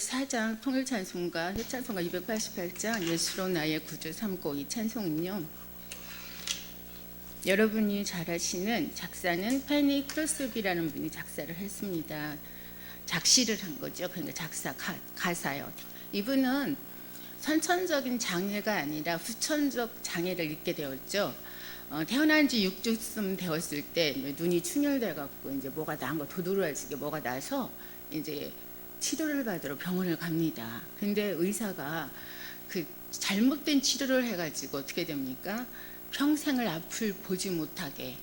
204장 통일찬송가 해찬송가 288장 예수로 나의 구주 삼고 이 찬송은요, 여러분이 잘 아시는 작사는 페니 크로스비라는 분이 작사를 했습니다. 작시를 한 거죠. 그러니까 작사 가사요. 이분은 선천적인 장애가 아니라 후천적 장애를 입게 되었죠. 태어난 지 6주쯤 되었을 때 눈이 충혈돼 갖고 이제 뭐가 나은 거 도드라지게 뭐가 나서 이제 치료를 받으러 병원을 갑니다. 근데 의사가 그 잘못된 치료를 해가지고 어떻게 됩니까? 평생을 앞을 보지 못하게,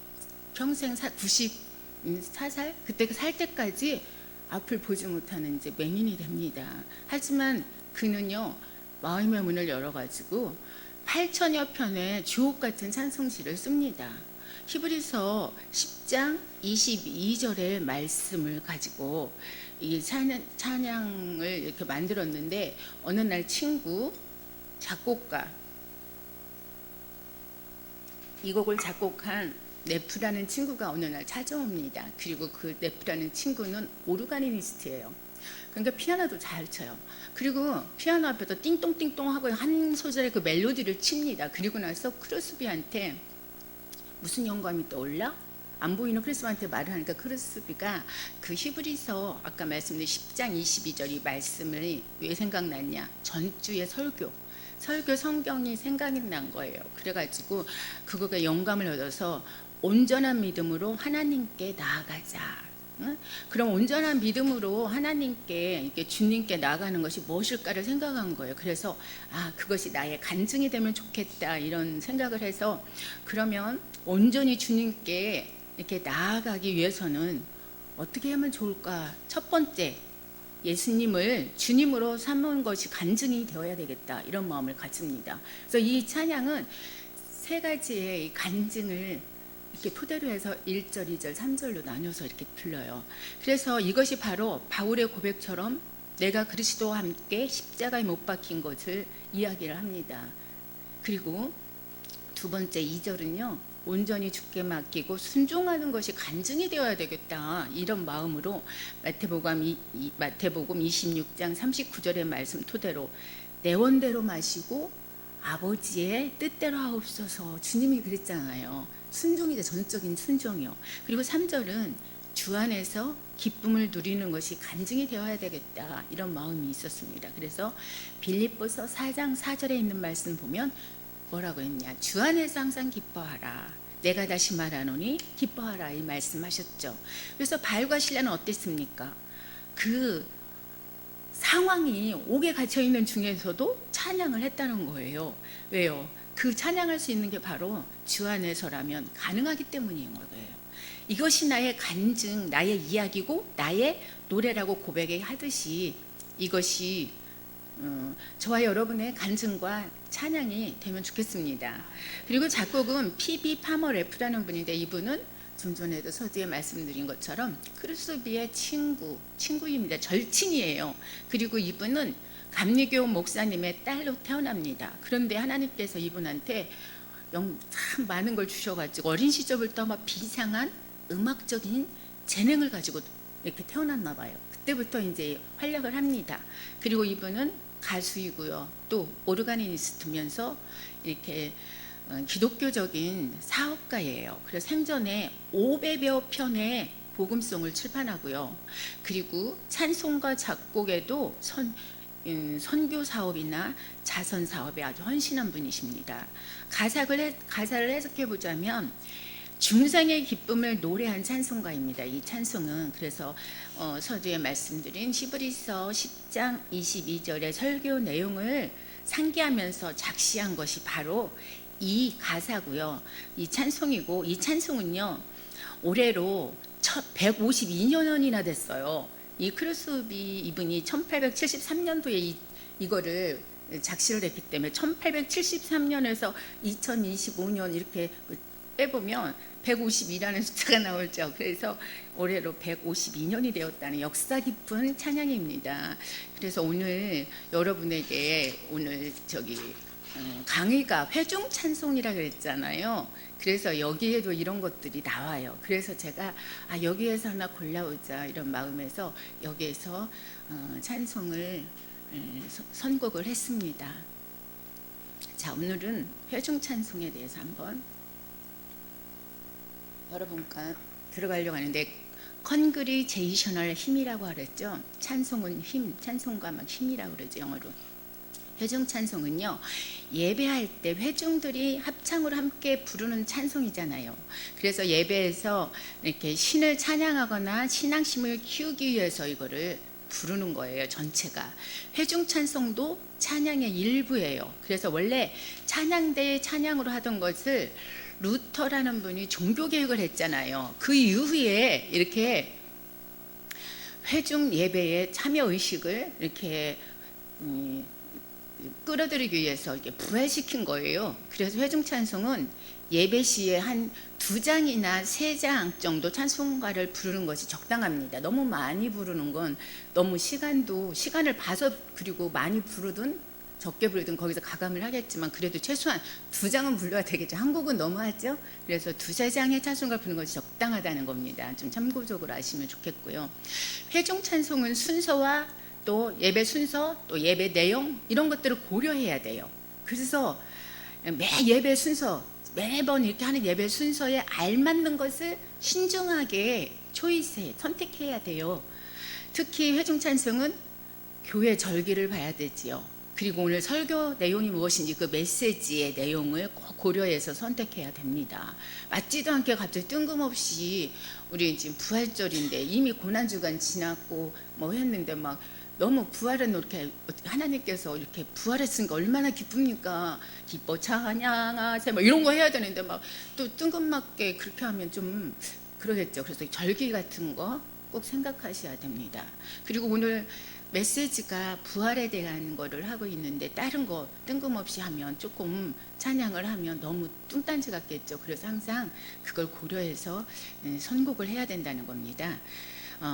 평생 94살 그때 살 때까지 앞을 보지 못하는 이제 맹인이 됩니다. 하지만 그는요, 마음의 문을 열어가지고 8천여 편의 주옥 같은 찬송시를 씁니다. 히브리서 10장 22절의 말씀을 가지고 이 찬양을 이렇게 만들었는데, 어느 날 친구 작곡가, 이 곡을 작곡한 네프라는 친구가 어느 날 찾아옵니다. 그리고 그 네프라는 친구는 오르가니스트예요. 그러니까 피아노도 잘 쳐요. 그리고 피아노 앞에서 띵똥띵똥 하고 한 소절의 그 멜로디를 칩니다. 그리고 나서 크로스비한테 무슨 영감이 떠올라? 안 보이는 크리스비한테 말을 하니까 크리스비가 그 히브리서 아까 말씀드린 10장 22절 이 말씀을 왜 생각났냐? 전주의 설교 성경이 생각이 난 거예요. 그래가지고 그거가 영감을 얻어서 온전한 믿음으로 하나님께 나아가자. 그럼 온전한 믿음으로 하나님께, 이렇게 주님께 나아가는 것이 무엇일까를 생각한 거예요. 그래서 그것이 나의 간증이 되면 좋겠다 이런 생각을 해서, 그러면 온전히 주님께 이렇게 나아가기 위해서는 어떻게 하면 좋을까? 첫 번째, 예수님을 주님으로 삼는 것이 간증이 되어야 되겠다 이런 마음을 가집니다. 그래서 이 찬양은 세 가지의 간증을 이렇게 토대로 해서 1절, 2절, 3절로 나눠서 이렇게 불러요. 그래서 이것이 바로 바울의 고백처럼 내가 그리스도와 함께 십자가에 못 박힌 것을 이야기를 합니다. 그리고 두 번째 2절은요, 온전히 주께 맡기고 순종하는 것이 간증이 되어야 되겠다 이런 마음으로 마태복음 26장 39절의 말씀 토대로 내 원대로 마시고 아버지의 뜻대로 하옵소서, 주님이 그랬잖아요. 순종이죠. 전적인 순종이요. 그리고 3절은 주 안에서 기쁨을 누리는 것이 간증이 되어야 되겠다 이런 마음이 있었습니다. 그래서 빌립보서 4장 4절에 있는 말씀 보면 뭐라고 했냐? 주 안에서 항상 기뻐하라. 내가 다시 말하노니 기뻐하라 이 말씀하셨죠. 그래서 바울과 실라는 어땠습니까? 그 상황이 옥에 갇혀 있는 중에서도 찬양을 했다는 거예요. 왜요? 그 찬양할 수 있는 게 바로 주 안에서라면 가능하기 때문인 거예요. 이것이 나의 간증, 나의 이야기고 나의 노래라고 고백하듯이 이것이 저와 여러분의 간증과 찬양이 되면 좋겠습니다. 그리고 작곡은 P.B. 파머레프라는 분인데, 이분은 좀 전에도 서두에 말씀드린 것처럼 크루스비의 친구입니다. 절친이에요. 그리고 이분은 감리교 목사님의 딸로 태어납니다. 그런데 하나님께서 이분한테 참 많은 걸 주셔가지고 어린 시절부터 막 비상한 음악적인 재능을 가지고 이렇게 태어났나 봐요. 그때부터 이제 활약을 합니다. 그리고 이분은 가수이고요, 또 오르가니스트면서 이렇게 기독교적인 사업가예요. 그래서 생전에 500여 편의 복음송을 출판하고요. 그리고 찬송가 작곡에도 선교 사업이나 자선 사업에 아주 헌신한 분이십니다. 가사를 해석해 보자면 중생의 기쁨을 노래한 찬송가입니다. 이 찬송은 그래서 서두에 말씀드린 히브리서 10장 22절의 설교 내용을 상기하면서 작시한 것이 바로 이 가사고요. 이 찬송이고, 이 찬송은요 올해로 152년이나 됐어요. 이 크루스비 이분이 1873년도에 이거를 작시를 했기 때문에 1873년에서 2025년 이렇게 빼보면 152라는 숫자가 나오죠. 그래서 올해로 152년이 되었다는 역사 깊은 찬양입니다. 그래서 오늘 여러분에게 강의가 회중 찬송이라 그랬잖아요. 그래서 여기에도 이런 것들이 나와요. 그래서 제가 여기에서 하나 골라오자 이런 마음에서 여기에서 찬송을 선곡을 했습니다. 자, 오늘은 회중 찬송에 대해서 한번 여러분과 들어가려고 하는데, 컨그리제이셔널 힘이라고 하랬죠. 찬송은 힘, 찬송가 막 힘이라고 그러죠, 영어로. 회중 찬송은요, 예배할 때 회중들이 합창으로 함께 부르는 찬송이잖아요. 그래서 예배에서 이렇게 신을 찬양하거나 신앙심을 키우기 위해서 이거를 부르는 거예요, 전체가. 회중 찬송도 찬양의 일부예요. 그래서 원래 찬양대의 찬양으로 하던 것을 루터라는 분이 종교개혁을 했잖아요. 그 이후에 이렇게 회중 예배의 참여 의식을 이렇게 끌어들이기 위해서 이렇게 부활시킨 거예요. 그래서 회중 찬송은 예배 시에 한 2장이나 3장 정도 찬송가를 부르는 것이 적당합니다. 너무 많이 부르는 건 너무 시간을 봐서, 그리고 많이 부르든 적게 부르든 거기서 가감을 하겠지만, 그래도 최소한 2장은 불러야 되겠죠. 한국은 너무하죠. 그래서 2-3장의 찬송가 부르는 것이 적당하다는 겁니다. 좀 참고적으로 아시면 좋겠고요. 회중 찬송은 순서와 또 예배 순서, 또 예배 내용, 이런 것들을 고려해야 돼요. 그래서 예배 순서, 매번 이렇게 하는 예배 순서에 알맞는 것을 신중하게 선택해야 돼요. 특히 회중 찬송은 교회 절기를 봐야 되지요. 그리고 오늘 설교 내용이 무엇인지 그 메시지의 내용을 꼭 고려해서 선택해야 됩니다. 맞지도 않게 갑자기 뜬금없이, 우리 지금 부활절인데 이미 고난주간 지났고 뭐 했는데 막 너무 부활은 이렇게 하나님께서 이렇게 부활했으니까 얼마나 기쁩니까? 기뻐 찬양하세 뭐 이런 거 해야 되는데 막 또 뜬금맞게 그렇게 하면 좀 그러겠죠. 그래서 절기 같은 거 꼭 생각하셔야 됩니다. 그리고 오늘 메시지가 부활에 대한 거를 하고 있는데, 다른 거 뜬금없이 하면, 조금 찬양을 하면 너무 뚱딴지 같겠죠. 그래서 항상 그걸 고려해서 선곡을 해야 된다는 겁니다.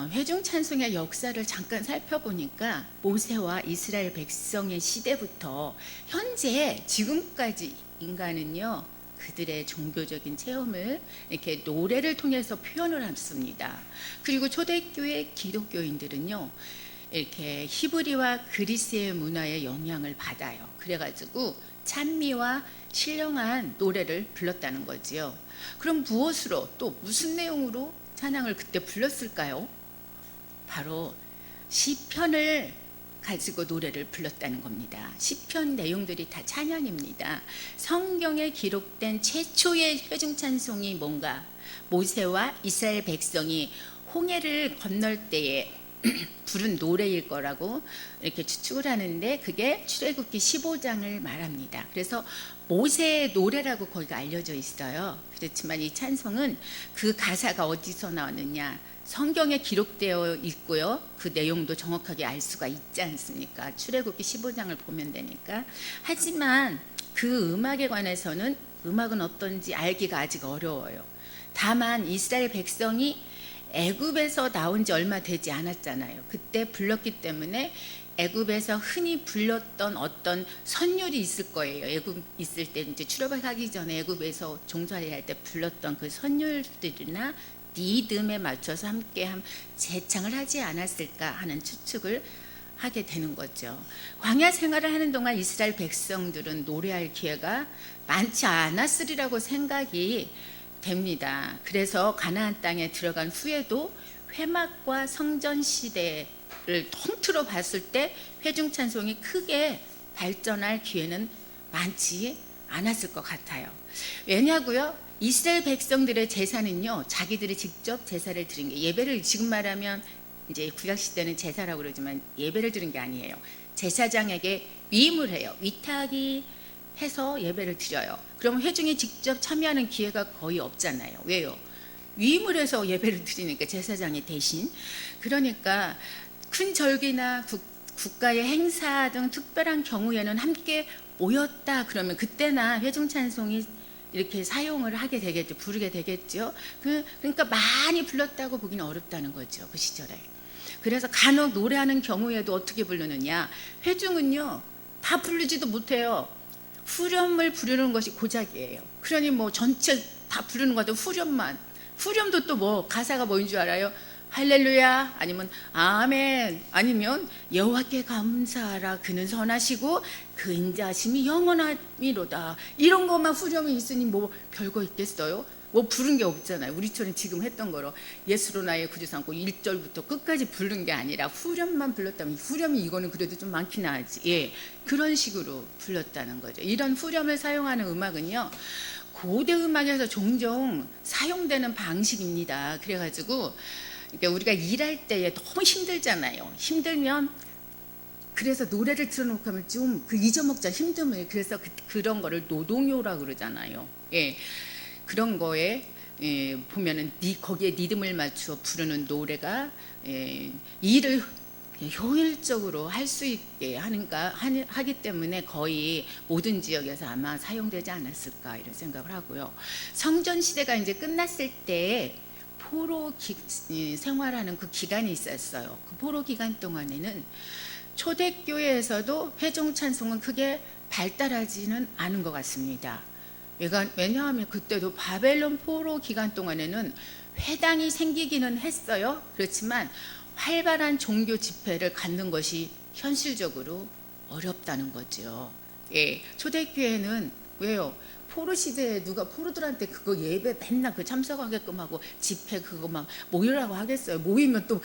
회중 찬송의 역사를 잠깐 살펴보니까 모세와 이스라엘 백성의 시대부터 현재 지금까지 인간은요, 그들의 종교적인 체험을 이렇게 노래를 통해서 표현을 했습니다. 그리고 초대교회 기독교인들은요, 이렇게 히브리와 그리스의 문화의 영향을 받아요. 그래가지고 찬미와 신령한 노래를 불렀다는 거지요. 그럼 무엇으로, 또 무슨 내용으로 찬양을 그때 불렀을까요? 바로 시편을 가지고 노래를 불렀다는 겁니다. 시편 내용들이 다 찬양입니다. 성경에 기록된 최초의 회중 찬송이 뭔가, 모세와 이스라엘 백성이 홍해를 건널 때에 부른 노래일 거라고 이렇게 추측을 하는데, 그게 출애굽기 15장을 말합니다. 그래서 모세의 노래라고 거기가 알려져 있어요. 그렇지만 이 찬송은 그 가사가 어디서 나왔느냐, 성경에 기록되어 있고요, 그 내용도 정확하게 알 수가 있지 않습니까? 출애굽기 15장을 보면 되니까. 하지만 그 음악에 관해서는, 음악은 어떤지 알기가 아직 어려워요. 다만 이스라엘 백성이 애굽에서 나온 지 얼마 되지 않았잖아요. 그때 불렀기 때문에 애굽에서 흔히 불렀던 어떤 선율이 있을 거예요. 애굽 있을 때, 이제 출애굽하기 전에 애굽에서 종살이 할 때 불렀던 그 선율들이나 리듬에 맞춰서 함께 재창을 하지 않았을까 하는 추측을 하게 되는 거죠. 광야 생활을 하는 동안 이스라엘 백성들은 노래할 기회가 많지 않았으리라고 생각이 됩니다. 그래서 가나안 땅에 들어간 후에도 회막과 성전 시대를 통틀어 봤을 때 회중 찬송이 크게 발전할 기회는 많지 않았을 것 같아요. 왜냐고요? 이스라엘 백성들의 제사는요, 자기들이 직접 제사를 드린 게, 예배를 지금 말하면 이제 구약 시대는 제사라고 그러지만 예배를 드린 게 아니에요. 제사장에게 위임을 해요. 위탁이 해서 예배를 드려요. 그럼 회중이 직접 참여하는 기회가 거의 없잖아요. 왜요? 위임을 해서 예배를 드리니까, 제사장이 대신. 그러니까 큰 절기나 국가의 행사 등 특별한 경우에는 함께 모였다 그러면 그때나 회중 찬송이 이렇게 사용을 하게 되겠죠. 부르게 되겠죠. 그러니까 많이 불렀다고 보기는 어렵다는 거죠, 그 시절에. 그래서 간혹 노래하는 경우에도 어떻게 부르느냐, 회중은요 다 부르지도 못해요. 후렴을 부르는 것이 고작이에요. 그러니 뭐 전체 다 부르는 것도 후렴만. 후렴도 또 뭐 가사가 뭐인 줄 알아요? 할렐루야 아니면 아멘 아니면 여호와께 감사하라 그는 선하시고 그 인자하심이 영원하미로다. 이런 것만 후렴이 있으니 뭐 별거 있겠어요? 뭐 부른 게 없잖아요. 우리처럼 지금 했던 거로 예수로 나의 구주 삼고 1절부터 끝까지 부른 게 아니라 후렴만 불렀다면, 후렴이 이거는 그래도 좀 많긴 하지. 예, 그런 식으로 불렀다는 거죠. 이런 후렴을 사용하는 음악은요, 고대 음악에서 종종 사용되는 방식입니다. 그래가지고 그러니까 우리가 일할 때에 너무 힘들잖아요. 힘들면 그래서 노래를 틀어놓고 하면 좀 그 잊어먹자 힘듦을, 그래서 그런 거를 노동요라고 그러잖아요. 예, 그런 거에 보면은 거기에 리듬을 맞추어 부르는 노래가 일을 효율적으로 할 수 있게 하기 때문에 거의 모든 지역에서 아마 사용되지 않았을까 이런 생각을 하고요. 성전 시대가 이제 끝났을 때 포로 생활하는 그 기간이 있었어요. 그 포로 기간 동안에는 초대교회에서도 회중 찬송은 크게 발달하지는 않은 것 같습니다. 왜냐하면 그때도 바벨론 포로 기간 동안에는 회당이 생기기는 했어요. 그렇지만 활발한 종교 집회를 갖는 것이 현실적으로 어렵다는 거죠. 예, 초대교회는 왜요? 포로 시대에 누가 포로들한테 그거 예배 맨날 그 참석하게끔 하고 집회 그거 막 모이라고 하겠어요? 모이면 또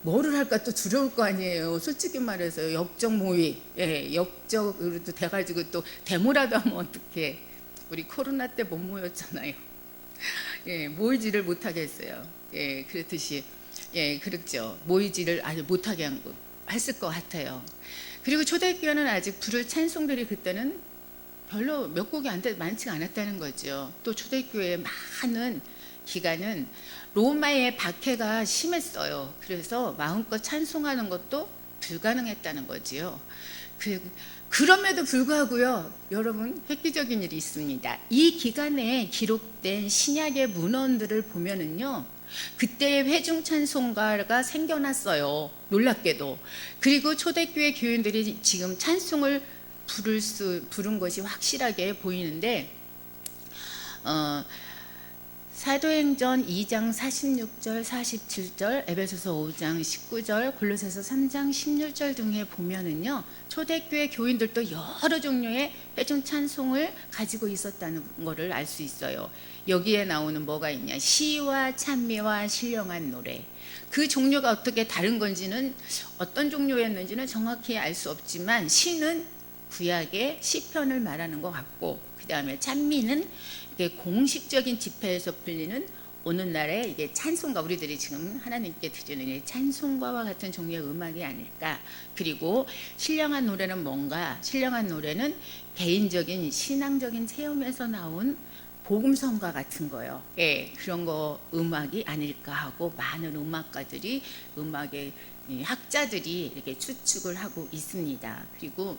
뭐를 할까 또 두려울 거 아니에요. 솔직히 말해서 역적 모의, 예, 역적으로 또 돼가지고 또 데모라도 하면 어떡해. 우리 코로나 때 못 모였잖아요. 예, 모이지를 못하겠어요. 예, 그렇듯이 예, 그렇죠. 모이지를 아주 못하게 했을 것 같아요. 그리고 초대교회는 아직 부를 찬송들이 그때는 별로 몇 곡이 많지 않았다는 거죠. 또 초대교회의 많은 기간은 로마의 박해가 심했어요. 그래서 마음껏 찬송하는 것도 불가능했다는 거지요. 그럼에도 불구하고요, 여러분, 획기적인 일이 있습니다. 이 기간에 기록된 신약의 문헌들을 보면은요, 그때의 회중 찬송가가 생겨났어요. 놀랍게도. 그리고 초대교회 교인들이 지금 찬송을 부른 것이 확실하게 보이는데, 사도행전 2장 46절, 47절, 에베소서 5장 19절, 골로새서 3장 16절 등에 보면은요, 초대교회 교인들도 여러 종류의 회중 찬송을 가지고 있었다는 것을 알 수 있어요. 여기에 나오는 뭐가 있냐? 시와 찬미와 신령한 노래. 그 종류가 어떻게 다른 건지는, 어떤 종류였는지는 정확히 알 수 없지만, 시는 구약의 시편을 말하는 것 같고, 그 다음에 찬미는 공식적인 집회에서 불리는 오늘날의 이게 찬송가, 우리들이 지금 하나님께 드리는 찬송가와 같은 종류의 음악이 아닐까. 그리고 신령한 노래는 뭔가? 신령한 노래는 개인적인 신앙적인 체험에서 나온 복음성가 같은 거요. 예, 그런 거 음악이 아닐까 하고 많은 음악가들이, 음악의 학자들이 이렇게 추측을 하고 있습니다. 그리고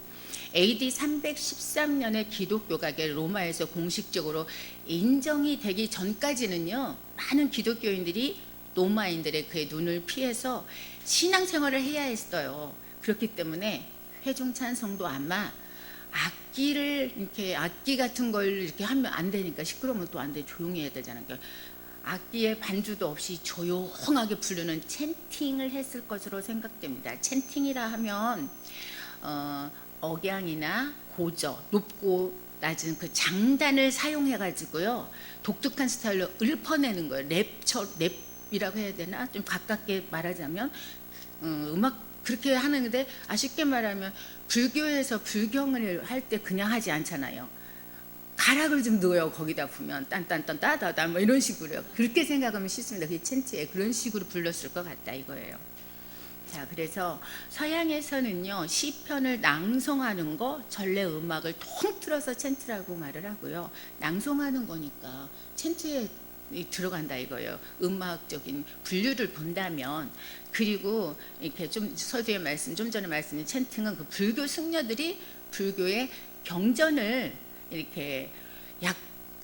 AD 313년에 기독교가 로마에서 공식적으로 인정이 되기 전까지는요, 많은 기독교인들이 로마인들의 그의 눈을 피해서 신앙생활을 해야 했어요. 그렇기 때문에 회중 찬송도 아마 악기를 이렇게, 악기 같은 걸 이렇게 하면 안 되니까, 시끄러우면 또 안 돼, 조용히 해야 되잖아요. 악기에 반주도 없이 조용하게 부르는 챈팅을 했을 것으로 생각됩니다. 챈팅이라 하면 억양이나 고저, 높고 낮은 그 장단을 사용해 가지고요, 독특한 스타일로 읊어내는 거예요. 랩이라고 해야 되나? 좀 가깝게 말하자면 음악 그렇게 하는데, 쉽게 말하면 불교에서 불경을 할 때 그냥 하지 않잖아요. 가락을 좀 넣어요. 거기다 보면 딴딴딴 따다다 뭐 이런 식으로요. 그렇게 생각하면 쉽습니다. 그게 챈트에 그런 식으로 불렀을 것 같다 이거예요. 자, 그래서 서양에서는요, 시편을 낭송하는 거, 전래 음악을 통틀어서 챈트라고 말을 하고요. 낭송하는 거니까 챈트에 들어간다 이거예요. 음악적인 분류를 본다면. 그리고 이렇게 좀 서두에 좀 전에 말씀드린 챈팅은 그 불교 승려들이 불교의 경전을 이렇게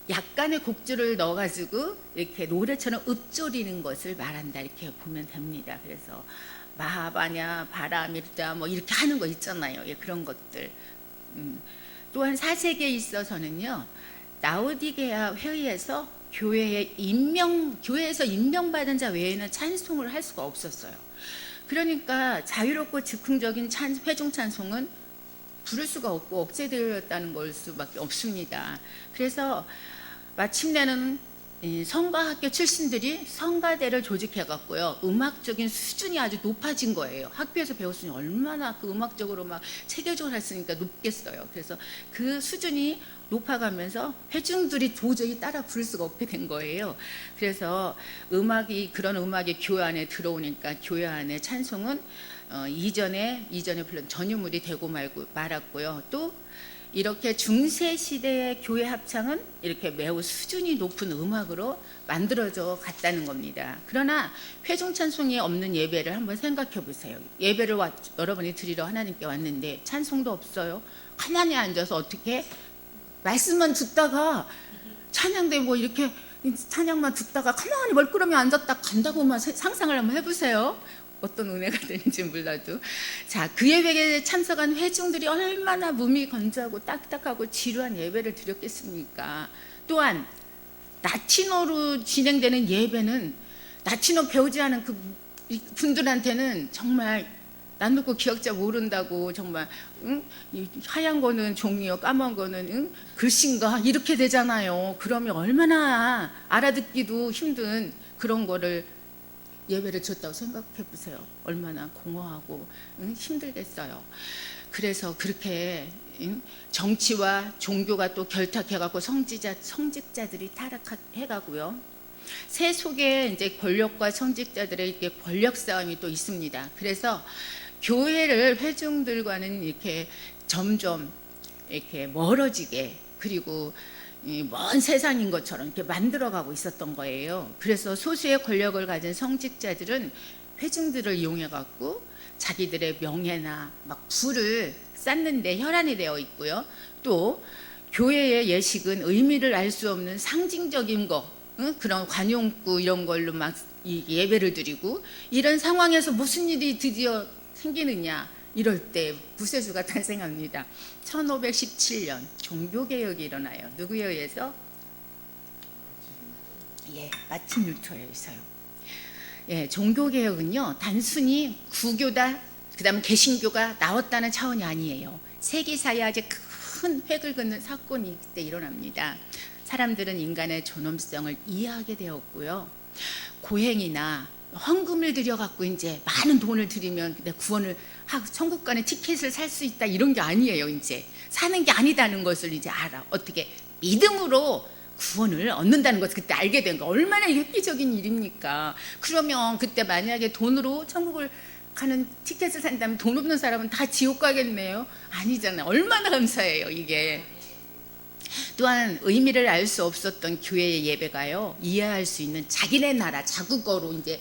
약간의 곡줄을 넣어가지고 이렇게 노래처럼 읊조리는 것을 말한다 이렇게 보면 됩니다. 그래서 마하바냐 바라미르다 뭐 이렇게 하는 거 있잖아요. 예, 그런 것들. 또한 4세기에 있어서는요, 라오디게아 회의에서 교회에서 임명받은 자 외에는 찬송을 할 수가 없었어요. 그러니까 자유롭고 즉흥적인 회중 찬송은 부를 수가 없고 억제되었다는 걸 수밖에 없습니다. 그래서 마침내는 성가학교 출신들이 성가대를 조직해갖고요, 음악적인 수준이 아주 높아진 거예요. 학교에서 배웠으니 얼마나 그 음악적으로 막 체계적으로 했으니까 높겠어요. 그래서 그 수준이 높아가면서 회중들이 도저히 따라 부를 수가 없게 된 거예요. 그래서 그런 음악이 교회 안에 들어오니까 교회 안에 찬송은 이전에 불른 전유물이 되고 말았고요. 또 이렇게 중세 시대의 교회 합창은 이렇게 매우 수준이 높은 음악으로 만들어져 갔다는 겁니다. 그러나 회중 찬송이 없는 예배를 한번 생각해 보세요. 예배를 여러분이 드리러 하나님께 왔는데 찬송도 없어요. 가만히 앉아서 어떻게 말씀만 듣다가 찬양대 뭐 이렇게 찬양만 듣다가 가만히 멀끄러미 앉았다 간다고만 상상을 한번 해보세요. 어떤 은혜가 되는지 몰라도. 자, 그 예배에 참석한 회중들이 얼마나 몸이 건조하고 딱딱하고 지루한 예배를 드렸겠습니까? 또한 라틴어로 진행되는 예배는 라틴어 배우지 않은 그 분들한테는 정말 난 놓고 기억자 모른다고 정말 하얀 거는 종이요, 까만 거는 글씨인가 이렇게 되잖아요. 그러면 얼마나 알아듣기도 힘든 그런 거를 예배를 줬다고 생각해 보세요. 얼마나 공허하고 힘들겠어요. 그래서 그렇게 정치와 종교가 또 결탁해갖고 성직자들이 타락해가고요. 새 속에 이제 권력과 성직자들의 이렇게 권력 싸움이 또 있습니다. 그래서 교회를 회중들과는 이렇게 점점 이렇게 멀어지게, 그리고 먼 세상인 것처럼 이렇게 만들어가고 있었던 거예요. 그래서 소수의 권력을 가진 성직자들은 회중들을 이용해 갖고 자기들의 명예나 막 부를 쌓는 데 혈안이 되어 있고요. 또 교회의 예식은 의미를 알 수 없는 상징적인 거, 그런 관용구 이런 걸로 막 예배를 드리고, 이런 상황에서 무슨 일이 드디어 생기느냐, 이럴 때 구세주가 탄생합니다. 1517년 종교개혁이 일어나요. 누구에 의해서? 마틴 루터에 의해서요. 종교개혁은요, 단순히 구교다, 그 다음에 개신교가 나왔다는 차원이 아니에요. 세계사에 아주 큰 획을 긋는 사건이 그때 일어납니다. 사람들은 인간의 존엄성을 이해하게 되었고요. 고행이나 헌금을 들여갖고 이제 많은 돈을 들이면 내 구원을 하고 천국 가는 티켓을 살 수 있다, 이런 게 아니에요. 이제 사는 게 아니다는 것을 이제 알아. 어떻게 믿음으로 구원을 얻는다는 것을 그때 알게 된 거. 얼마나 획기적인 일입니까? 그러면 그때 만약에 돈으로 천국을 가는 티켓을 산다면 돈 없는 사람은 다 지옥 가겠네요? 아니잖아요. 얼마나 감사해요, 이게. 또한 의미를 알 수 없었던 교회의 예배가요, 이해할 수 있는 자기네 나라 자국어로 이제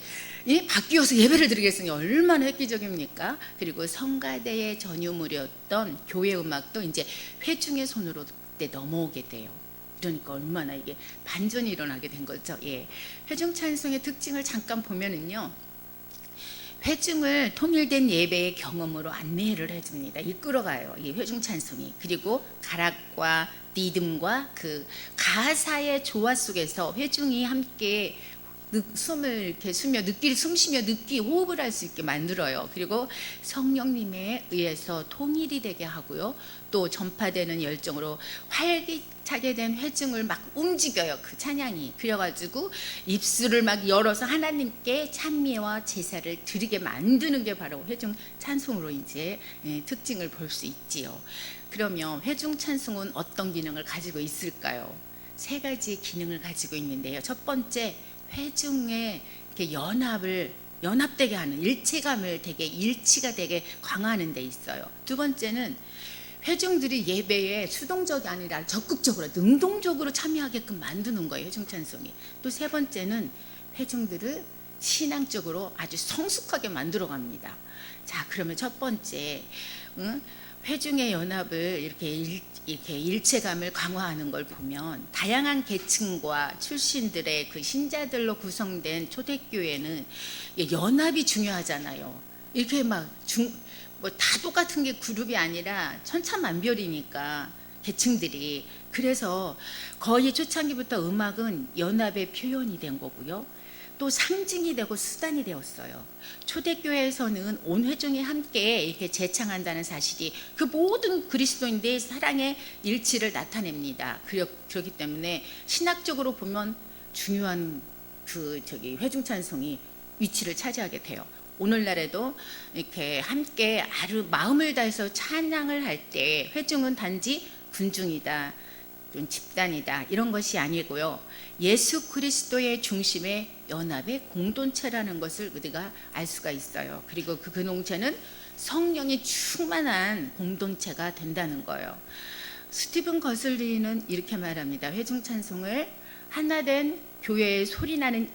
바뀌어서 예배를 드리겠으니 얼마나 획기적입니까? 그리고 성가대의 전유물이었던 교회 음악도 이제 회중의 손으로 그때 넘어오게 돼요. 그러니까 얼마나 이게 반전이 일어나게 된 거죠. 회중 찬송의 특징을 잠깐 보면은요, 회중을 통일된 예배의 경험으로 안내를 해줍니다. 이끌어가요, 이 회중 찬송이. 그리고 가락과 리듬과 그 가사의 조화 속에서 회중이 함께 숨을 이렇게 숨쉬며 느끼 호흡을 할 수 있게 만들어요. 그리고 성령님에 의해서 통일이 되게 하고요. 또 전파되는 열정으로 활기차게 된 회중을 막 움직여요, 그 찬양이. 그래가지고 입술을 막 열어서 하나님께 찬미와 제사를 드리게 만드는 게 바로 회중 찬송으로 이제 특징을 볼 수 있지요. 그러면 회중 찬송은 어떤 기능을 가지고 있을까요? 3가지의 기능을 가지고 있는데요. 첫 번째, 회중의 이렇게 연합되게 하는, 일체감을 되게 일치가 되게 강화하는 데 있어요. 두 번째는 회중들이 예배에 수동적이 아니라 적극적으로 능동적으로 참여하게끔 만드는 거예요, 회중 찬송이. 또 세 번째는 회중들을 신앙적으로 아주 성숙하게 만들어 갑니다. 자, 그러면 첫 번째, 회중의 연합을 이렇게 일체감을 강화하는 걸 보면, 다양한 계층과 출신들의 그 신자들로 구성된 초대교회는 연합이 중요하잖아요. 이렇게 뭐 다 똑같은 게 그룹이 아니라 천차만별이니까 계층들이. 그래서 거의 초창기부터 음악은 연합의 표현이 된 거고요. 또 상징이 되고 수단이 되었어요. 초대교회에서는 온 회중이 함께 이렇게 재창한다는 사실이 그 모든 그리스도인들의 사랑의 일치를 나타냅니다. 그렇기 때문에 신학적으로 보면 중요한 회중 찬송이 위치를 차지하게 돼요. 오늘날에도 이렇게 함께 아주 마음을 다해서 찬양을 할 때 회중은 단지 군중이다, 집단이다 이런 것이 아니고요. 예수 그리스도의 중심의 연합의 공동체라는 것을 우리가 알 수가 있어요. 그리고 그 공동체는 성령이 충만한 공동체가 된다는 거예요. 스티븐 거슬리는 이렇게 말합니다. 회중 찬송을 하나된 교회의 소리나는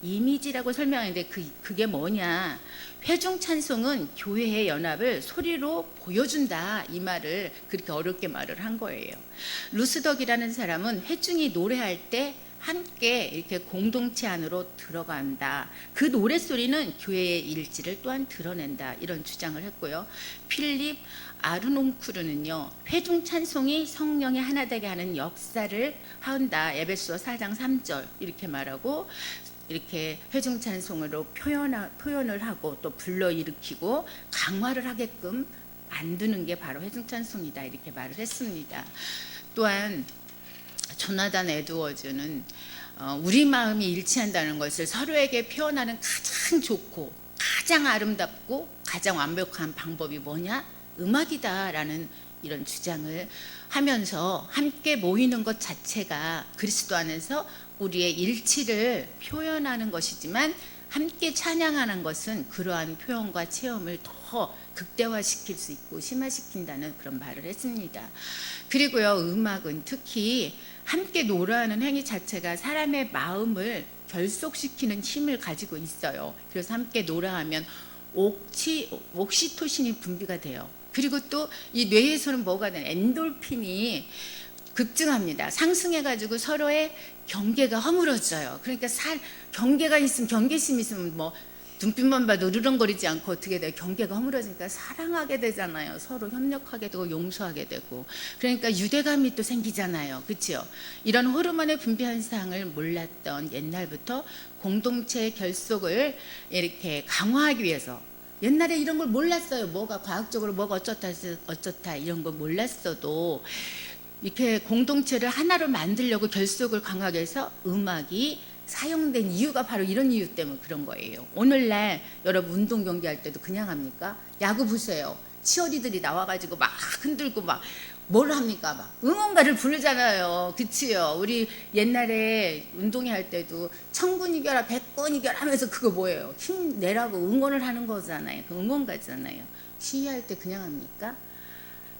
이미지라고 설명하는데 그게 뭐냐? 회중 찬송은 교회의 연합을 소리로 보여준다, 이 말을 그렇게 어렵게 말을 한 거예요. 루스덕이라는 사람은 회중이 노래할 때 함께 이렇게 공동체 안으로 들어간다. 그 노랫소리는 교회의 일지를 또한 드러낸다. 이런 주장을 했고요. 필립 아르논쿠르는요. 회중 찬송이 성령이 하나 되게 하는 역사를 한다. 에베소 4장 3절 이렇게 말하고 이렇게 회중 찬송으로 표현을 하고 또 불러일으키고 강화를 하게끔 만드는 게 바로 회중 찬송이다. 이렇게 말을 했습니다. 또한 조나단 에드워즈는 우리 마음이 일치한다는 것을 서로에게 표현하는 가장 좋고 가장 아름답고 가장 완벽한 방법이 뭐냐? 음악이다라는 이런 주장을 하면서 함께 모이는 것 자체가 그리스도 안에서 우리의 일치를 표현하는 것이지만 함께 찬양하는 것은 그러한 표현과 체험을 더 극대화시킬 수 있고 심화시킨다는 그런 말을 했습니다. 그리고요, 음악은 특히 함께 노래하는 행위 자체가 사람의 마음을 결속시키는 힘을 가지고 있어요. 그래서 함께 노래하면 옥시토신이 분비가 돼요. 그리고 또 이 뇌에서는 뭐가 되냐? 엔돌핀이 급증합니다. 상승해가지고 서로의 경계가 허물어져요. 그러니까 경계심이 있으면 뭐 눈빛만 봐도 으르렁거리지 않고 어떻게 돼요? 경계가 허물어지니까 사랑하게 되잖아요. 서로 협력하게 되고 용서하게 되고. 그러니까 유대감이 또 생기잖아요. 그렇죠? 이런 호르몬의 분비 현상을 몰랐던 옛날부터 공동체의 결속을 강화하기 위해서 옛날에 이런 걸 몰랐어요. 뭐가 과학적으로 뭐가 어쩌다 이런 거 몰랐어도 이렇게 공동체를 하나로 만들려고 결속을 강하게 해서 음악이 사용된 이유가 바로 이런 이유 때문에 그런 거예요. 오늘날 여러분 운동 경기할 때도 그냥 합니까? 야구 보세요. 치어리들이 나와가지고 막 흔들고 막 뭘 합니까? 막 응원가를 부르잖아요. 그치요? 우리 옛날에 운동회 할 때도 천군 이겨라 백번 이겨라 하면서 그거 뭐예요? 힘내라고 응원을 하는 거잖아요. 그 응원가잖아요. 시위할 때 그냥 합니까?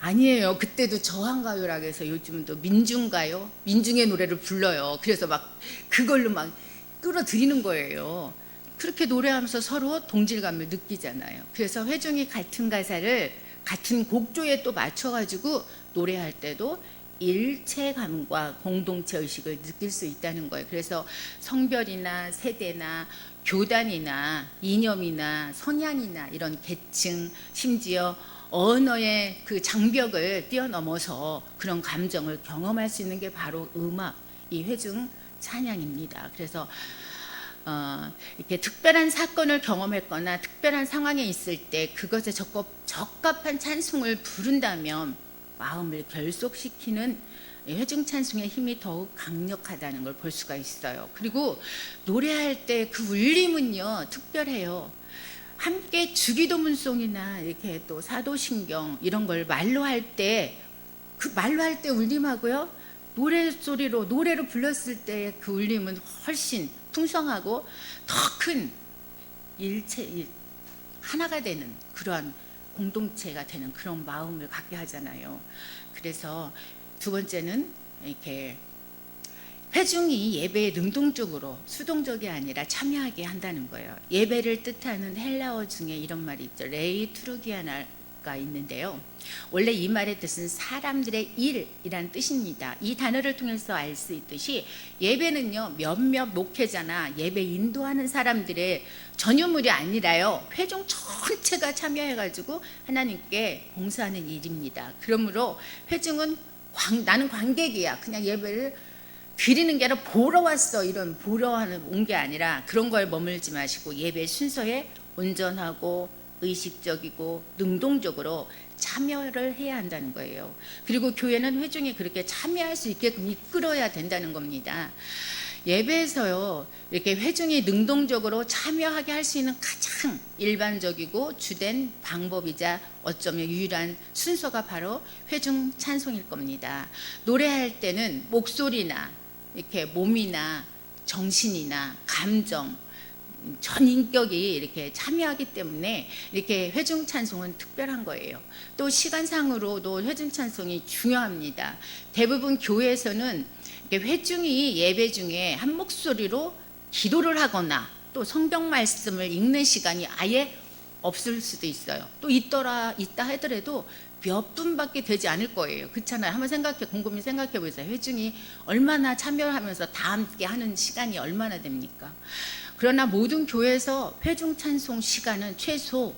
아니에요. 그때도 저항가요라고 해서 요즘은 또 민중가요, 민중의 노래를 불러요. 그래서 막 그걸로 막 끌어들이는 거예요. 그렇게 노래하면서 서로 동질감을 느끼잖아요. 그래서 회중이 같은 가사를 같은 곡조에 또 맞춰가지고 노래할 때도 일체감과 공동체 의식을 느낄 수 있다는 거예요. 그래서 성별이나 세대나 교단이나 이념이나 성향이나 이런 계층, 심지어 언어의 그 장벽을 뛰어넘어서 그런 감정을 경험할 수 있는 게 바로 음악, 이 회중 찬양입니다. 그래서 이렇게 특별한 사건을 경험했거나 특별한 상황에 있을 때 그것에 적합한 찬송을 부른다면 마음을 결속시키는 회중 찬송의 힘이 더욱 강력하다는 걸 볼 수가 있어요. 그리고 노래할 때 그 울림은요 특별해요. 함께 주기도문송이나 이렇게 또 사도신경 이런 걸 말로 할 때 그 말로 할 때 울림하고요 노래로 불렀을 때 그 울림은 훨씬 풍성하고 더 큰 하나가 되는 그러한 공동체가 되는 그런 마음을 갖게 하잖아요. 그래서 두 번째는 이렇게 회중이 예배에 능동적으로 수동적이 아니라 참여하게 한다는 거예요. 예배를 뜻하는 헬라어 중에 이런 말이 있죠. 레이 투르기아나 가 있는데요. 원래 이 말의 뜻은 사람들의 일이란 뜻입니다. 이 단어를 통해서 알 수 있듯이 예배는요, 몇몇 목회자나 예배 인도하는 사람들의 전유물이 아니라요, 회중 전체가 참여해가지고 하나님께 봉사하는 일입니다. 그러므로 회중은 나는 관객이야, 그냥 예배를 드리는 게 아니라 보러 왔어, 이런 보러 온 게 아니라 그런 거에 머물지 마시고 예배 순서에 온전하고 의식적이고 능동적으로 참여를 해야 한다는 거예요. 그리고 교회는 회중이 그렇게 참여할 수 있게끔 이끌어야 된다는 겁니다. 예배에서요, 이렇게 회중이 능동적으로 참여하게 할 수 있는 가장 일반적이고 주된 방법이자 어쩌면 유일한 순서가 바로 회중 찬송일 겁니다. 노래할 때는 목소리나 이렇게 몸이나 정신이나 감정, 전 인격이 이렇게 참여하기 때문에 이렇게 회중 찬송은 특별한 거예요. 또 시간상으로도 회중 찬송이 중요합니다. 대부분 교회에서는 회중이 예배 중에 한 목소리로 기도를 하거나 또 성경 말씀을 읽는 시간이 아예 없을 수도 있어요. 또 있다 하더라도 몇 분밖에 되지 않을 거예요. 그렇잖아요. 한번 곰곰이 생각해 보세요. 회중이 얼마나 참여하면서 다 함께 하는 시간이 얼마나 됩니까? 그러나 모든 교회에서 회중 찬송 시간은 최소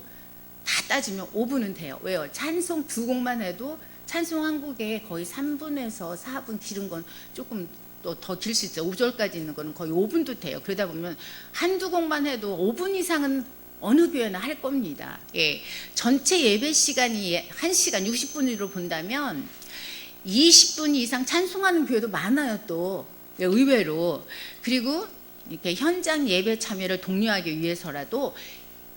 다 따지면 5분은 돼요. 왜요? 찬송 2곡만 해도 찬송 한 곡에 거의 3분에서 4분, 길은 건 조금 또 더 길 수 있어요. 5절까지 있는 거는 거의 5분도 돼요. 그러다 보면 한두 곡만 해도 5분 이상은 어느 교회나 할 겁니다. 예. 전체 예배 시간이 1시간 60분으로 본다면 20분 이상 찬송하는 교회도 많아요, 또. 의외로. 그리고 이렇게 현장 예배 참여를 독려하기 위해서라도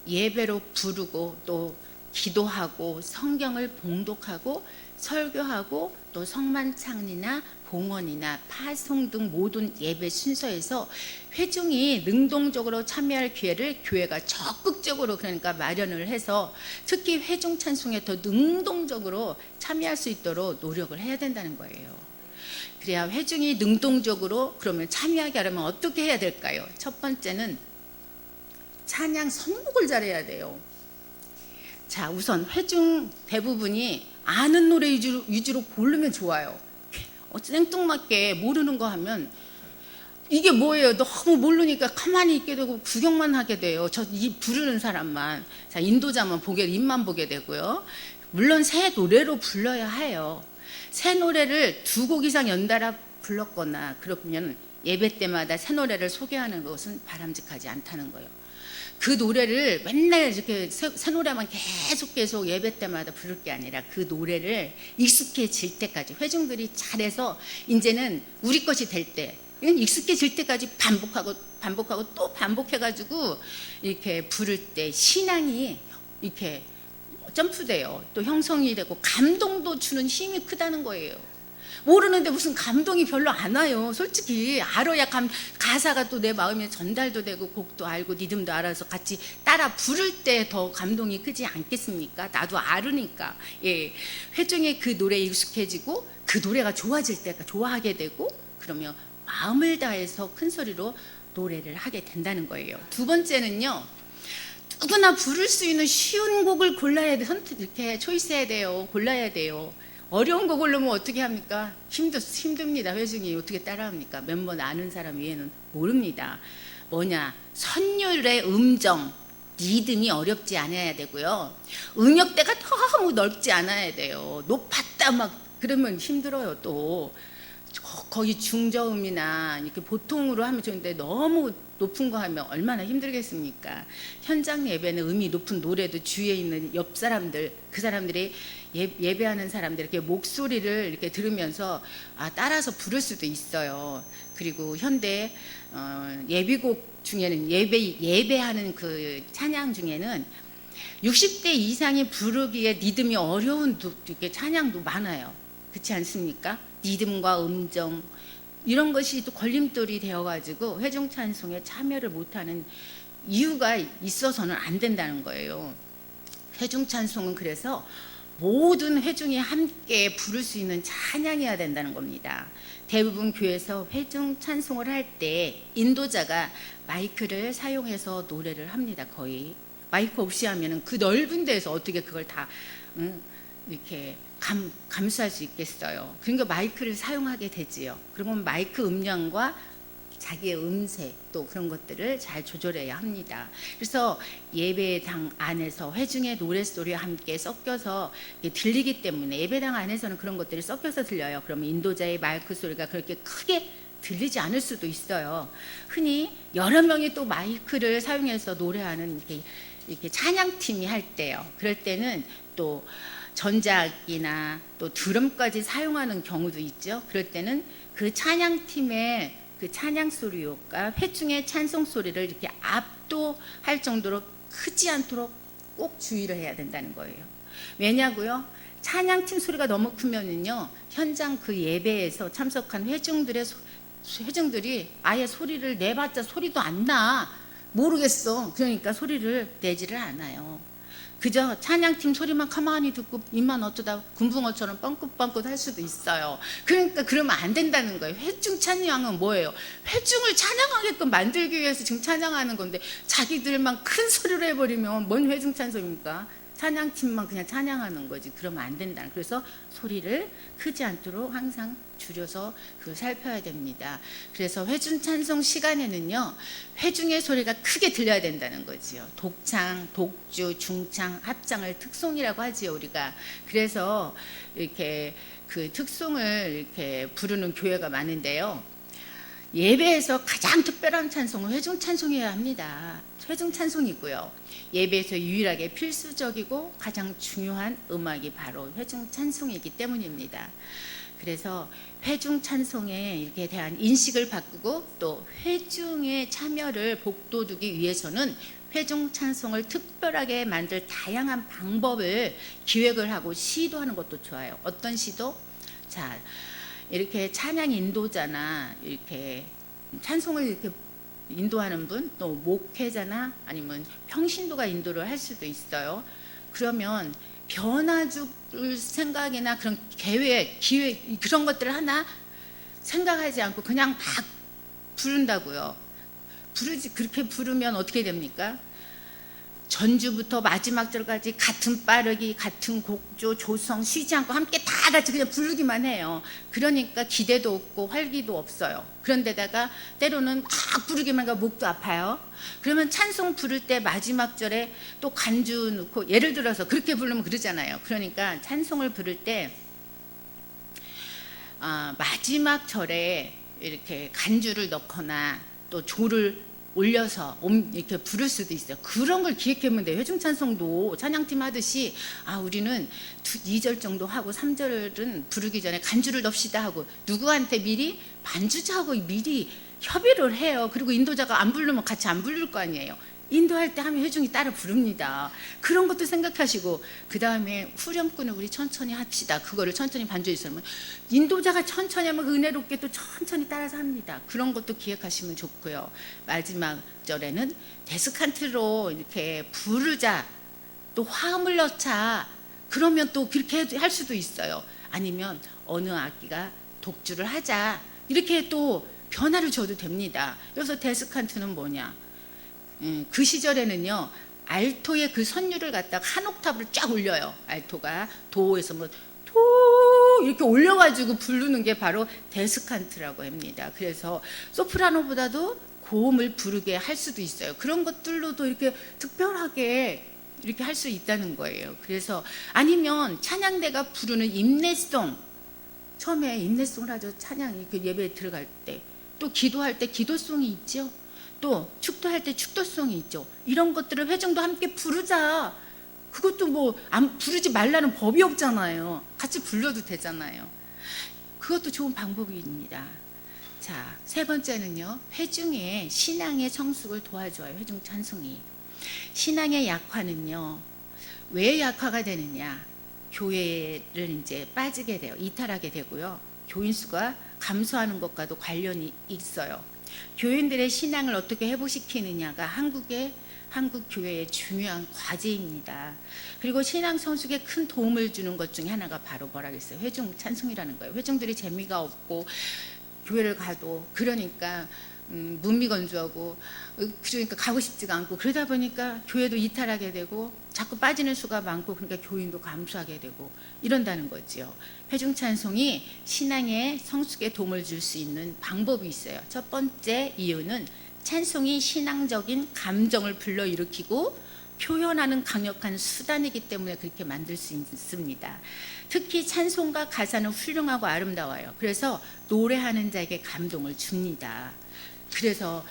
예배로 부르고 또 기도하고 성경을 봉독하고 설교하고 또 성만찬이나 봉헌이나 파송 등 모든 예배 순서에서 회중이 능동적으로 참여할 기회를 교회가 적극적으로 그러니까 마련을 해서 특히 회중 찬송에 더 능동적으로 참여할 수 있도록 노력을 해야 된다는 거예요. 그래야 회중이 능동적으로 그러면 참여하게 하려면 어떻게 해야 될까요? 첫 번째는 찬양 선곡을 잘해야 돼요. 자, 우선 회중 대부분이 아는 노래 위주로 고르면 좋아요. 생뚱맞게 모르는 거 하면 이게 뭐예요? 너무 모르니까 가만히 있게 되고 구경만 하게 돼요. 이 부르는 사람만. 자, 인도자만 입만 보게 되고요. 물론 새 노래로 불러야 해요. 새 노래를 2곡 이상 연달아 불렀거나 그러면 예배 때마다 새 노래를 소개하는 것은 바람직하지 않다는 거예요. 그 노래를 맨날 이렇게 새 노래만 계속 예배 때마다 부를 게 아니라 그 노래를 익숙해질 때까지 회중들이 잘해서 이제는 우리 것이 될 때 익숙해질 때까지 반복하고 또 반복해가지고 이렇게 부를 때 신앙이 이렇게 점프돼요. 또 형성이 되고 감동도 주는 힘이 크다는 거예요. 모르는데 무슨 감동이 별로 안 와요. 솔직히 알아야 가사가 또 내 마음에 전달도 되고 곡도 알고 리듬도 알아서 같이 따라 부를 때 더 감동이 크지 않겠습니까? 나도 알으니까. 예, 회중의 그 노래에 익숙해지고 그 노래가 좋아질 때 좋아하게 되고 그러면 마음을 다해서 큰 소리로 노래를 하게 된다는 거예요. 두 번째는요, 누구나 부를 수 있는 쉬운 곡을 골라야 돼. 이렇게 초이스해야 돼요. 골라야 돼요. 어려운 거 고르면 어떻게 합니까? 힘듭니다. 회중이 어떻게 따라합니까? 멤버 아는 사람 외에는 모릅니다. 뭐냐? 선율의 음정, 리듬이 어렵지 않아야 되고요. 응역대가 너무 넓지 않아야 돼요. 높았다 막 그러면 힘들어요. 또 거의 중저음이나 이렇게 보통으로 하면 좋은데 너무 높은 거 하면 얼마나 힘들겠습니까? 현장 예배는 음이 높은 노래도 주위에 있는 옆 사람들, 그 사람들이 예배하는 사람들 이렇게 목소리를 이렇게 들으면서 따라서 부를 수도 있어요. 그리고 현대 예비곡 중에는 예배하는 그 찬양 중에는 60대 이상이 부르기에 리듬이 어려운 이렇게 찬양도 많아요. 그렇지 않습니까? 리듬과 음정 이런 것이 또 걸림돌이 되어가지고 회중 찬송에 참여를 못하는 이유가 있어서는 안 된다는 거예요. 회중 찬송은 그래서 모든 회중이 함께 부를 수 있는 찬양이어야 된다는 겁니다. 대부분 교회에서 회중 찬송을 할 때 인도자가 마이크를 사용해서 노래를 합니다. 거의 마이크 없이 하면은 그 넓은 데서 어떻게 그걸 다 이렇게 감수할 수 있겠어요. 그러니까 마이크를 사용하게 되지요. 그러면 마이크 음량과 자기의 음색 또 그런 것들을 잘 조절해야 합니다. 그래서 예배당 안에서 회중의 노랫소리와 함께 섞여서 들리기 때문에 예배당 안에서는 그런 것들이 섞여서 들려요. 그러면 인도자의 마이크 소리가 그렇게 크게 들리지 않을 수도 있어요. 흔히 여러 명이 또 마이크를 사용해서 노래하는 이렇게 찬양팀이 할 때요. 그럴 때는 또 전자악기나 또 드럼까지 사용하는 경우도 있죠. 그럴 때는 그 찬양팀의 그 찬양 소리가 회중의 찬송 소리를 이렇게 압도할 정도로 크지 않도록 꼭 주의를 해야 된다는 거예요. 왜냐고요? 찬양팀 소리가 너무 크면은요, 현장 그 예배에서 참석한 회중들이 아예 소리를 내봤자 소리도 안 나. 모르겠어. 그러니까 소리를 내지를 않아요. 그저 찬양팀 소리만 가만히 듣고 입만 어쩌다 군붕어처럼 뻥긋뻥긋 할 수도 있어요. 그러니까 그러면 안 된다는 거예요. 회중 찬양은 뭐예요? 회중을 찬양하게끔 만들기 위해서 지금 찬양하는 건데 자기들만 큰 소리로 해버리면 뭔 회중 찬송입니까? 찬양팀만 그냥 찬양하는 거지. 그러면 안 된다. 그래서 소리를 크지 않도록 항상 줄여서 그걸 살펴야 됩니다. 그래서 회중 찬송 시간에는요, 회중의 소리가 크게 들려야 된다는 거지요. 독창, 독주, 중창, 합창을 특송이라고 하지요, 우리가. 그래서 이렇게 그 특송을 이렇게 부르는 교회가 많은데요. 예배에서 가장 특별한 찬송은 회중 찬송이어야 합니다. 회중 찬송이고요. 예배에서 유일하게 필수적이고 가장 중요한 음악이 바로 회중 찬송이기 때문입니다. 그래서 회중 찬송에 이렇게 대한 인식을 바꾸고 또 회중의 참여를 복돋우기 위해서는 회중 찬송을 특별하게 만들 다양한 방법을 기획을 하고 시도하는 것도 좋아요. 어떤 시도? 자, 이렇게 찬양 인도자나 이렇게 찬송을 이렇게 인도하는 분, 또 목회자나 아니면 평신도가 인도를 할 수도 있어요. 그러면 변화 줄 생각이나 그런 계획, 기획 그런 것들을 하나 생각하지 않고 그냥 막 부른다고요. 그렇게 부르면 어떻게 됩니까? 전주부터 마지막 절까지 같은 빠르기, 같은 곡조, 조성 쉬지 않고 함께 다 같이 그냥 부르기만 해요. 그러니까 기대도 없고 활기도 없어요. 그런데다가 때로는 막 부르기만 하고 목도 아파요. 그러면 찬송 부를 때 마지막 절에 또 간주 넣고, 예를 들어서 그렇게 부르면 그러잖아요. 그러니까 찬송을 부를 때 마지막 절에 이렇게 간주를 넣거나 또 조를 올려서 이렇게 부를 수도 있어요. 그런 걸 기획하면 돼요. 회중찬송도 찬양팀 하듯이 우리는 2절 정도 하고 3절은 부르기 전에 간주를 넣읍시다 하고 누구한테 미리 반주자하고 미리 협의를 해요. 그리고 인도자가 안 부르면 같이 안 부를 거 아니에요. 인도할 때 하면 회중이 따라 부릅니다. 그런 것도 생각하시고 그 다음에 후렴구는 우리 천천히 합시다. 그거를 천천히 반주해 주시면 인도자가 천천히 하면 은혜롭게 또 천천히 따라서 합니다. 그런 것도 기획하시면 좋고요. 마지막 절에는 데스칸트로 이렇게 부르자, 또 화음을 넣자. 그러면 또 그렇게 할 수도 있어요. 아니면 어느 악기가 독주를 하자. 이렇게 또 변화를 줘도 됩니다. 그래서 데스칸트는 뭐냐? 그 시절에는요, 알토의 그 선율을 갖다가 한 옥탑을 쫙 올려요. 알토가 도에서 도 이렇게 올려가지고 부르는 게 바로 데스칸트라고 합니다. 그래서 소프라노보다도 고음을 부르게 할 수도 있어요. 그런 것들로도 이렇게 특별하게 이렇게 할 수 있다는 거예요. 그래서 아니면 찬양대가 부르는 인내송, 처음에 인내송을 하죠. 찬양 예배에 들어갈 때, 또 기도할 때 기도송이 있죠. 또 축도할 때 축도송이 있죠. 이런 것들을 회중도 함께 부르자. 그것도 뭐 안 부르지 말라는 법이 없잖아요. 같이 불러도 되잖아요. 그것도 좋은 방법입니다. 자, 세 번째는요, 회중의 신앙의 성숙을 도와줘요. 회중 찬송이. 신앙의 약화는요, 왜 약화가 되느냐? 교회를 이제 빠지게 돼요. 이탈하게 되고요. 교인 수가 감소하는 것과도 관련이 있어요. 교인들의 신앙을 어떻게 회복시키느냐가 한국 교회의 중요한 과제입니다. 그리고 신앙 성숙에 큰 도움을 주는 것 중에 하나가 바로 뭐라겠어요? 회중 찬송이라는 거예요. 회중들이 재미가 없고 교회를 가도 그러니까 무미건조하고 그러니까 가고 싶지가 않고 그러다 보니까 교회도 이탈하게 되고 자꾸 빠지는 수가 많고 그러니까 교인도 감소하게 되고 이런다는 거지요. 회중 찬송이 신앙의 성숙에 도움을 줄 수 있는 방법이 있어요. 첫 번째 이유는 찬송이 신앙적인 감정을 불러일으키고 표현하는 강력한 수단이기 때문에 그렇게 만들 수 있습니다. 특히 찬송가 가사는 훌륭하고 아름다워요. 그래서 노래하는 자에게 감동을 줍니다. 그래서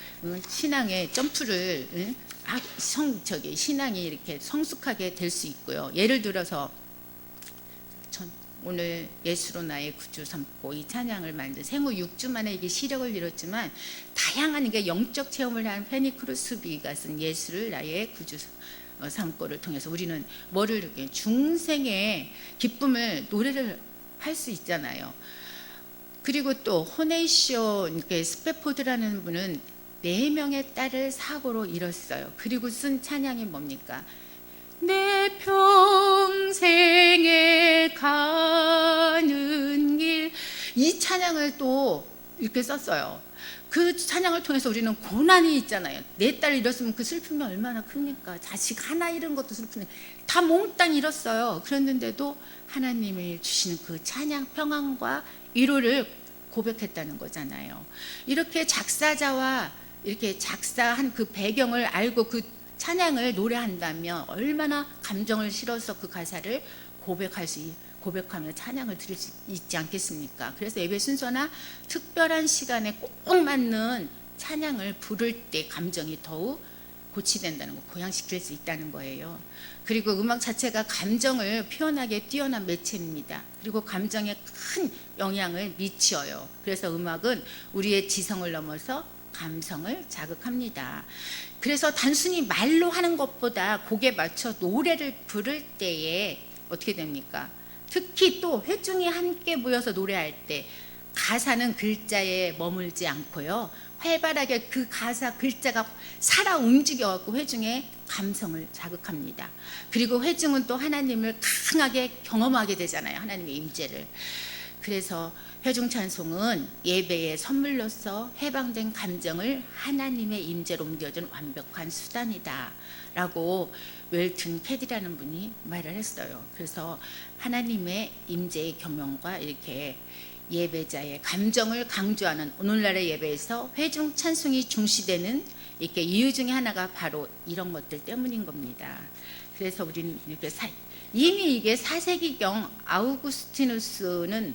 신앙의 점프를 신앙이 이렇게 성숙하게 될 수 있고요. 예를 들어서 오늘 예수로 나의 구주 삼고 이 찬양을 만든 생후 6주 만에 이게 시력을 잃었지만 다양한 이게 영적 체험을 한 페니 크루스비가 쓴 예수를 나의 구주 삼고를 통해서 우리는 뭐를 이렇게 중생의 기쁨을 노래를 할 수 있잖아요. 그리고 또 호네이쇼 스페포드라는 분은 4명의 딸을 사고로 잃었어요. 그리고 쓴 찬양이 뭡니까? 내 평생에 가는 길. 이 찬양을 또 이렇게 썼어요. 그 찬양을 통해서 우리는 고난이 있잖아요. 내 딸을 잃었으면 그 슬픔이 얼마나 큽니까? 자식 하나 잃은 것도 슬픈데 다 몽땅 잃었어요. 그랬는데도 하나님이 주시는 그 찬양 평안과 위로를 고백했다는 거잖아요. 이렇게 작사자와 이렇게 작사한 그 배경을 알고 그 찬양을 노래한다면 얼마나 감정을 실어서 그 가사를 고백하며 찬양을 들을 수 있지 않겠습니까? 그래서 예배 순서나 특별한 시간에 꼭 맞는 찬양을 부를 때 감정이 더욱 고치된다는 거, 고양시킬 수 있다는 거예요. 그리고 음악 자체가 감정을 표현하기에 뛰어난 매체입니다. 그리고 감정에 큰 영향을 미쳐요. 그래서 음악은 우리의 지성을 넘어서 감성을 자극합니다. 그래서 단순히 말로 하는 것보다 곡에 맞춰 노래를 부를 때에 어떻게 됩니까? 특히 또 회중이 함께 모여서 노래할 때 가사는 글자에 머물지 않고요, 활발하게 그 가사 글자가 살아 움직여갖고 회중의 감성을 자극합니다. 그리고 회중은 또 하나님을 강하게 경험하게 되잖아요. 하나님의 임재를. 그래서 회중 찬송은 예배의 선물로서 해방된 감정을 하나님의 임재로 옮겨준 완벽한 수단이다 라고 웰튼 캐디라는 분이 말을 했어요. 그래서 하나님의 임재의 겸용과 이렇게 예배자의 감정을 강조하는 오늘날의 예배에서 회중 찬송이 중시되는 이렇게 이유 중에 하나가 바로 이런 것들 때문인 겁니다. 그래서 우리는 이렇게 이미 이게 4세기경 아우구스티누스는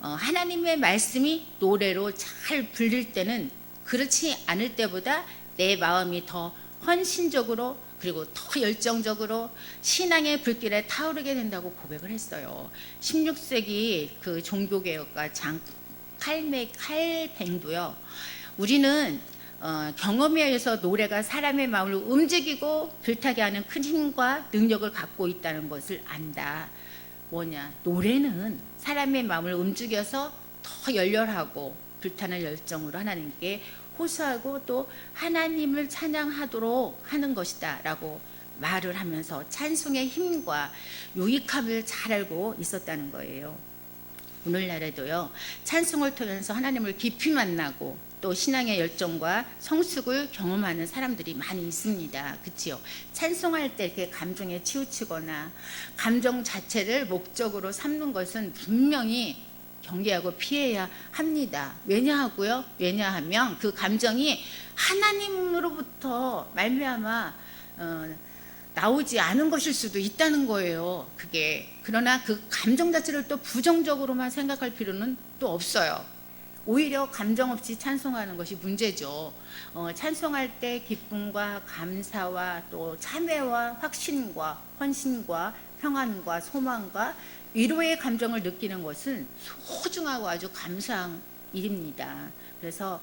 하나님의 말씀이 노래로 잘 불릴 때는 그렇지 않을 때보다 내 마음이 더 헌신적으로 그리고 더 열정적으로 신앙의 불길에 타오르게 된다고 고백을 했어요. 16세기 그 종교개혁가 장 칼뱅도요. 우리는 경험에 의해서 노래가 사람의 마음을 움직이고 불타게 하는 큰 힘과 능력을 갖고 있다는 것을 안다. 뭐냐? 노래는 사람의 마음을 움직여서 더 열렬하고 불타는 열정으로 하나님께 호소하고 또 하나님을 찬양하도록 하는 것이다 라고 말을 하면서 찬송의 힘과 유익함을 잘 알고 있었다는 거예요. 오늘날에도요, 찬송을 통해서 하나님을 깊이 만나고 또 신앙의 열정과 성숙을 경험하는 사람들이 많이 있습니다. 그렇지요? 찬송할 때 이렇게 감정에 치우치거나 감정 자체를 목적으로 삼는 것은 분명히 경계하고 피해야 합니다. 왜냐하면 그 감정이 하나님으로부터 말미암아 나오지 않은 것일 수도 있다는 거예요. 그게. 그러나 그 감정 자체를 또 부정적으로만 생각할 필요는 또 없어요. 오히려 감정 없이 찬송하는 것이 문제죠. 찬송할 때 기쁨과 감사와 또 참회와 확신과 헌신과 평안과 소망과 위로의 감정을 느끼는 것은 소중하고 아주 감사한 일입니다. 그래서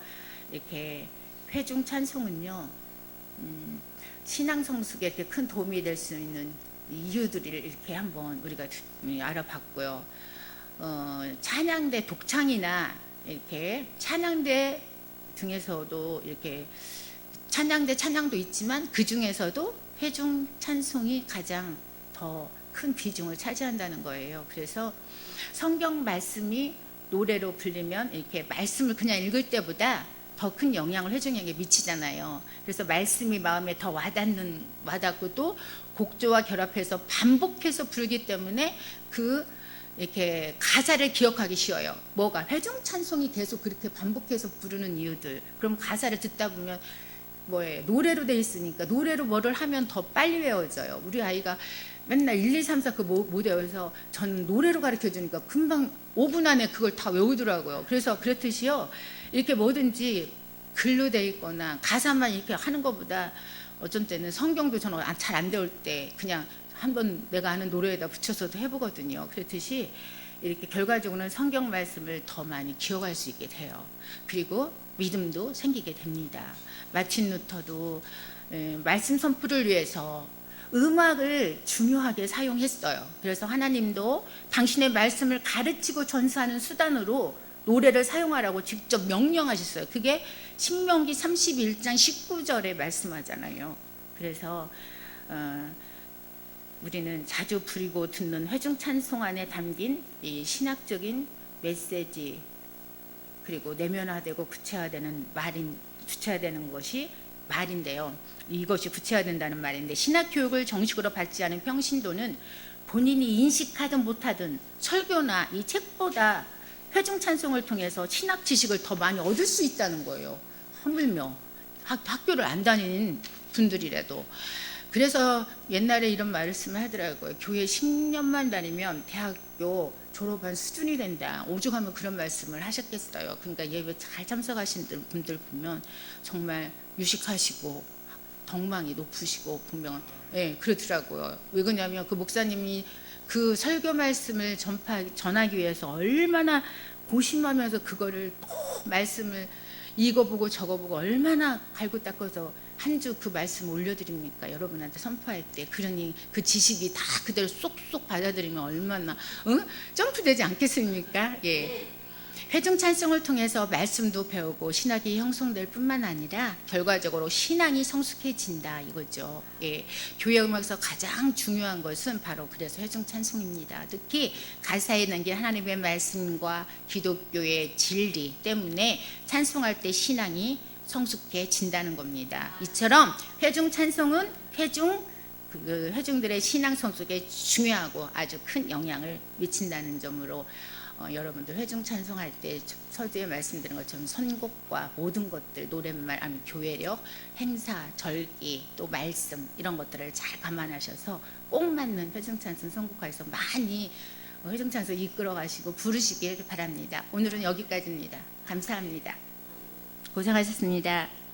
이렇게 회중 찬송은요, 신앙 성숙에 이렇게 큰 도움이 될 수 있는 이유들을 이렇게 한번 우리가 알아봤고요. 찬양대 독창이나 이렇게 찬양대 등에서도 이렇게 찬양도 있지만 그 중에서도 회중 찬송이 가장 더 큰 비중을 차지한다는 거예요. 그래서 성경 말씀이 노래로 불리면 이렇게 말씀을 그냥 읽을 때보다 더 큰 영향을 회중에게 미치잖아요. 그래서 말씀이 마음에 더 와닿고 또 곡조와 결합해서 반복해서 부르기 때문에 그 이렇게 가사를 기억하기 쉬워요. 뭐가 회중 찬송이 계속 그렇게 반복해서 부르는 이유들. 그럼 가사를 듣다 보면 뭐예요? 노래로 돼 있으니까 노래로 뭐를 하면 더 빨리 외워져요. 우리 아이가 맨날 1, 2, 3, 4 그 못 외워서 저는 노래로 가르쳐 주니까 금방 5분 안에 그걸 다 외우더라고요. 그래서 그렇듯이요. 이렇게 뭐든지 글로 돼 있거나 가사만 이렇게 하는 것보다 어쩐 때는 성경도 저는 잘 안 배울 때 그냥 한번 내가 아는 노래에다 붙여서도 해보거든요. 그렇듯이 이렇게 결과적으로는 성경 말씀을 더 많이 기억할 수 있게 돼요. 그리고 믿음도 생기게 됩니다. 마틴 루터도 말씀 선포를 위해서 음악을 중요하게 사용했어요. 그래서 하나님도 당신의 말씀을 가르치고 전수하는 수단으로 노래를 사용하라고 직접 명령하셨어요. 그게 신명기 31장 19절에 말씀하잖아요. 그래서 우리는 자주 부리고 듣는 회중 찬송 안에 담긴 이 신학적인 메시지, 그리고 내면화되고 구체화되는 것이 말인데요. 이것이 구체화된다는 말인데, 신학 교육을 정식으로 받지 않은 평신도는 본인이 인식하든 못하든 설교나 이 책보다 회중 찬송을 통해서 신학 지식을 더 많이 얻을 수 있다는 거예요. 하물며 학교를 안 다니는 분들이라도. 그래서 옛날에 이런 말씀을 하더라고요. 교회 10년만 다니면 대학교 졸업한 수준이 된다. 오죽하면 그런 말씀을 하셨겠어요. 그러니까 예배 잘 참석하신 분들 보면 정말 유식하시고 덕망이 높으시고 보면 그렇더라고요. 왜 그러냐면 그 목사님이 그 설교 말씀을 전하기 위해서 얼마나 고심하면서 그거를 또 말씀을 읽어보고 적어보고 얼마나 갈고 닦아서 한 주 그 말씀 올려드립니까? 여러분한테 선포할 때. 그러니 그 지식이 다 그대로 쏙쏙 받아들이면 얼마나 점프되지 않겠습니까? 예. 회중 찬송을 통해서 말씀도 배우고 신학이 형성될 뿐만 아니라 결과적으로 신앙이 성숙해진다 이거죠. 예. 교회 음악에서 가장 중요한 것은 바로 그래서 회중 찬송입니다. 특히 가사에 담긴 하나님의 말씀과 기독교의 진리 때문에 찬송할 때 신앙이 성숙해진다는 겁니다. 이처럼 회중 찬송은 회중들의 신앙 성숙에 중요하고 아주 큰 영향을 미친다는 점으로 여러분들 회중 찬송할 때 서두에 말씀드린 것처럼 선곡과 모든 것들, 노랫말, 아니면 교회력, 행사, 절기, 또 말씀 이런 것들을 잘 감안하셔서 꼭 맞는 회중 찬송 선곡해서 많이 회중 찬송 이끌어 가시고 부르시길 바랍니다. 오늘은 여기까지입니다. 감사합니다. 고생하셨습니다.